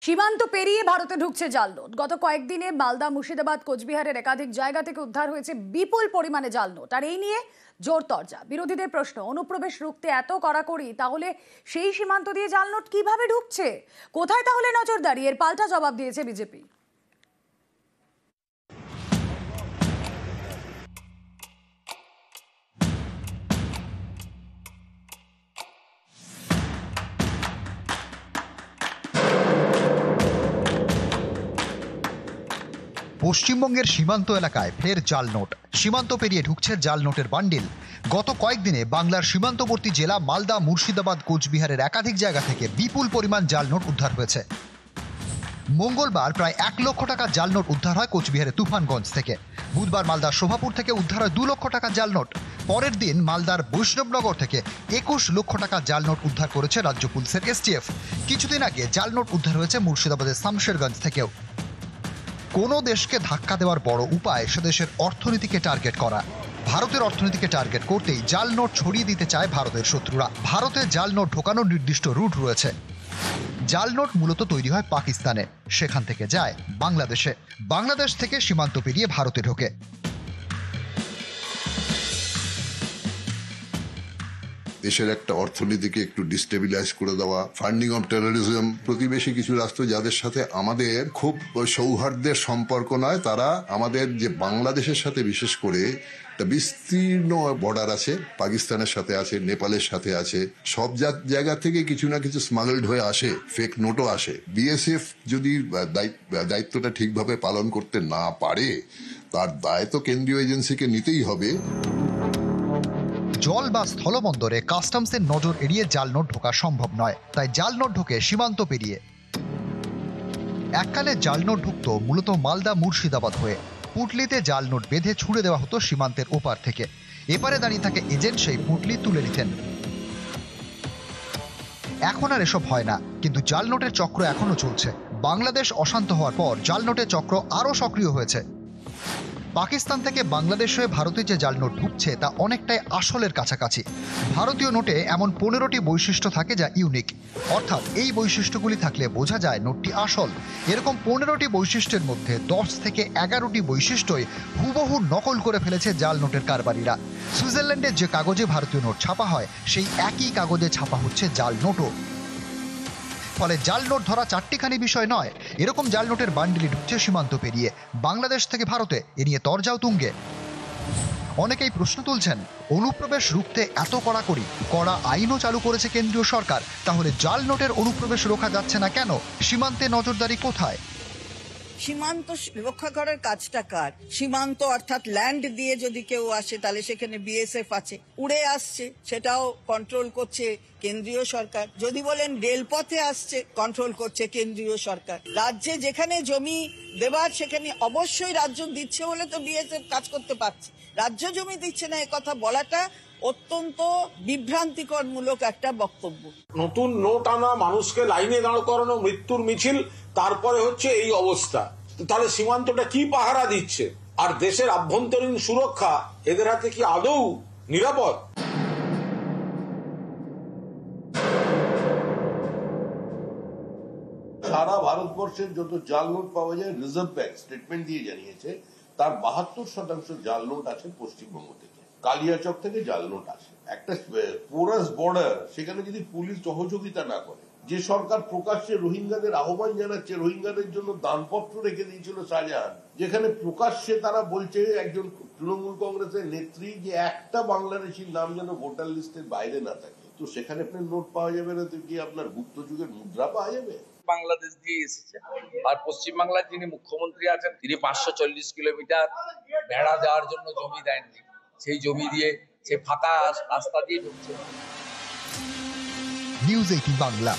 সীমান্ত পেরিয়ে ভারতে ঢুকছে জাল নোট। গত কয়েকদিনে মালদা, মুর্শিদাবাদ, কোচবিহারের একাধিক জায়গা থেকে উদ্ধার হয়েছে বিপুল পরিমাণে জাল নোট। আর এই নিয়ে জোর তরজা। বিরোধীদের প্রশ্ন, অনুপ্রবেশ রুখতে এত কড়াকড়ি, তাহলে সেই সীমান্ত দিয়ে জাল নোট কিভাবে ঢুকছে? কোথায় তাহলে নজরদারি? এর পাল্টা জবাব দিয়েছে বিজেপি। পশ্চিমবঙ্গের সীমান্ত এলাকায় ফের জাল নোট। সীমান্ত পেরিয়ে ঢুকছে জাল নোটের বান্ডিল। গত কয়েকদিনে বাংলার সীমান্তবর্তী জেলা মালদা, মুর্শিদাবাদ, কোচবিহারের একাধিক জায়গা থেকে বিপুল পরিমাণ জাল নোট উদ্ধার হয়েছে। মঙ্গলবার প্রায় 1 লক্ষ টাকার জাল নোট উদ্ধার হয় কোচবিহারের তুফানগঞ্জ থেকে। বুধবার মালদার শোভাপুর থেকে উদ্ধার হয় 2 লক্ষ টাকার জাল নোট। পরের দিন মালদার বৈষ্ণবনগর থেকে 21 লক্ষ টাকার জাল নোট উদ্ধার করেছে রাজ্য পুলিশের এসটিএফ। কিছুদিন আগে জাল নোট উদ্ধার হয়েছে মুর্শিদাবাদের শামশেরগঞ্জ থেকেও। কোনো দেশকে ধাক্কা দেওয়ার বড় উপায় সে দেশের অর্থনীতিকে টার্গেট করা। ভারতের অর্থনীতিকে টার্গেট করতেই জাল নোট ছড়িয়ে দিতে চায় ভারতের শত্রুরা। ভারতে জাল নোট ঢোকানোর নির্দিষ্ট রুট রয়েছে। জাল নোট মূলত তৈরি হয় পাকিস্তানে, সেখান থেকে যায় বাংলাদেশে, বাংলাদেশ থেকে সীমান্ত পেরিয়ে ভারতে ঢোকে। দেশের একটা অর্থনীতিকে একটু ডিস্টেবিলাইজ করে দেওয়া, ফান্ডিং অফ টেরোরিজম। প্রতিবেশী কিছু রাষ্ট্র যাদের সাথে আমাদের খুব সৌহার্দ্যের সম্পর্ক নয়, তারা আমাদের যে বাংলাদেশের সাথে বিশেষ করে বিস্তীর্ণ বর্ডার আছে, পাকিস্তানের সাথে আছে, নেপালের সাথে আছে, সব জায়গা থেকে কিছু না কিছু স্মাগলড হয়ে আসে, ফেক নোটও আসে। বিএসএফ যদি দায়িত্বটা ঠিকভাবে পালন করতে না পারে, তার দায় তো কেন্দ্রীয় এজেন্সিকে নিতেই হবে। জল বা স্থলবন্দরে কাস্টমসের নজর এড়িয়ে জাল নোট ঢোকা সম্ভব নয়, তাই জাল নোট ঢোকে সীমান্ত পেরিয়ে। এককালে জাল নোট ঢুকত মূলত মালদা, মুর্শিদাবাদ হয়ে। পুটলিতে জাল নোট বেঁধে ছুড়ে দেওয়া হতো সীমান্তের ওপার থেকে। এপারে দাঁড়িয়ে থাকে এজেন্ট, সেই পুটলি তুলে নিতেন। এখন আর এসব হয় না, কিন্তু জাল নোটের চক্র এখনো চলছে। বাংলাদেশ অশান্ত হওয়ার পর জাল নোটের চক্র আরও সক্রিয় হয়েছে। পাকিস্তান থেকে বাংলাদেশ হয়ে ভারতে যে জাল নোট ঢুকছে তা অনেকটাই আসলের কাছাকাছি। ভারতীয় নোটে এমন 15টি বৈশিষ্ট্য থাকে যা ইউনিক, অর্থাৎ এই বৈশিষ্ট্যগুলি থাকলে বোঝা যায় নোটটি আসল। এরকম 15টি বৈশিষ্ট্যের মধ্যে 10 থেকে 11টি বৈশিষ্ট্যই হুবহু নকল করে ফেলেছে জাল নোটের কারবারিরা। সুইজারল্যান্ডের যে কাগজে ভারতীয় নোট ছাপা হয়, সেই একই কাগজে ছাপা হচ্ছে জাল নোটও। ফলে জাল নোট ধরা চারটিখানি বিষয় নয়, এরকম জাল নোটের বান্ডিলি ঢুকছে সীমান্ত পেরিয়ে বাংলাদেশ থেকে ভারতে। এ নিয়ে তরজাও তুঙ্গে। অনেকেই প্রশ্ন তুলছেন, অনুপ্রবেশ রুখতে এত কড়াকড়ি, কড়া আইনও চালু করেছে কেন্দ্রীয় সরকার, তাহলে জাল নোটের অনুপ্রবেশ রোখা যাচ্ছে না কেন? সীমান্তে নজরদারি কোথায়? সীমান্ত রক্ষা করার কাজটা কার? সীমান্ত অর্থাৎ ল্যান্ড দিয়ে যদি কেউ আসে, তাহলে সেখানে বিএসএফ আছে, উড়ে আসছে, সেটাও কন্ট্রোল করছে কেন্দ্রীয় সরকার। যদি বলেন রেলপথে আসছে, কন্ট্রোল করছে কেন্দ্রীয় সরকার। রাজ্যে যেখানে জমি দেবার, সেখানে অবশ্যই রাজ্য দিচ্ছে বলে তো বিএসএফ কাজ করতে পারছে। রাজ্য জমি দিচ্ছে না, কথা বলাটা অত্যন্ত বিভ্রান্তিকরমূলক একটা বক্তব্য। নতুন নোট আনা, মানুষকে লাইনে দাঁড় করানো, মৃত্যুর মিছিল, তারপরে হচ্ছে এই অবস্থা। তাহলে সীমান্তটা কি পাহারা দিচ্ছে? আর দেশের আভ্যন্তরীণ সুরক্ষা এদের হাতে কি আদৌ নিরাপদ? সারা ভারতবর্ষের যত জাল নোট পাওয়া যায়, রিজার্ভ ব্যাংক স্টেটমেন্ট দিয়ে জানিয়েছে তার 72% জাল নোট আছে পশ্চিমবঙ্গ থেকে। কালিয়াচক থেকে জাল নোট আসে। একটা পোরাস বর্ডার, সেখানে যদি পুলিশ সহযোগিতা না করে, যে সরকার প্রকাশ্যে রোহিঙ্গাদের আহ্বান জানাচ্ছে, রোহিঙ্গাদের জন্য দানপত্র রেখে দিয়েছিল শাহজাহান, যেখানে প্রকাশ্যে তারা বলছে একজন তৃণমূল কংগ্রেসের নেত্রী যে একটা বাংলাদেশির নাম যেন ভোটার লিস্টের বাইরে না থাকে, তো সেখানে আপনার নোট পাওয়া যাবে না, তো কি আপনার গুপ্ত যুগের মুদ্রা পাওয়া যাবে? বাংলাদেশ দিয়ে এসেছে। আর পশ্চিমবাংলার যিনি মুখ্যমন্ত্রী আছেন, তিনি 540 কিলোমিটার ভেড়া দেওয়ার জন্য জমি দেননি। সেই জমি দিয়ে, সেই ফাঁকা রাস্তা দিয়ে ঢুকছে। নিউজ 18 বাংলা।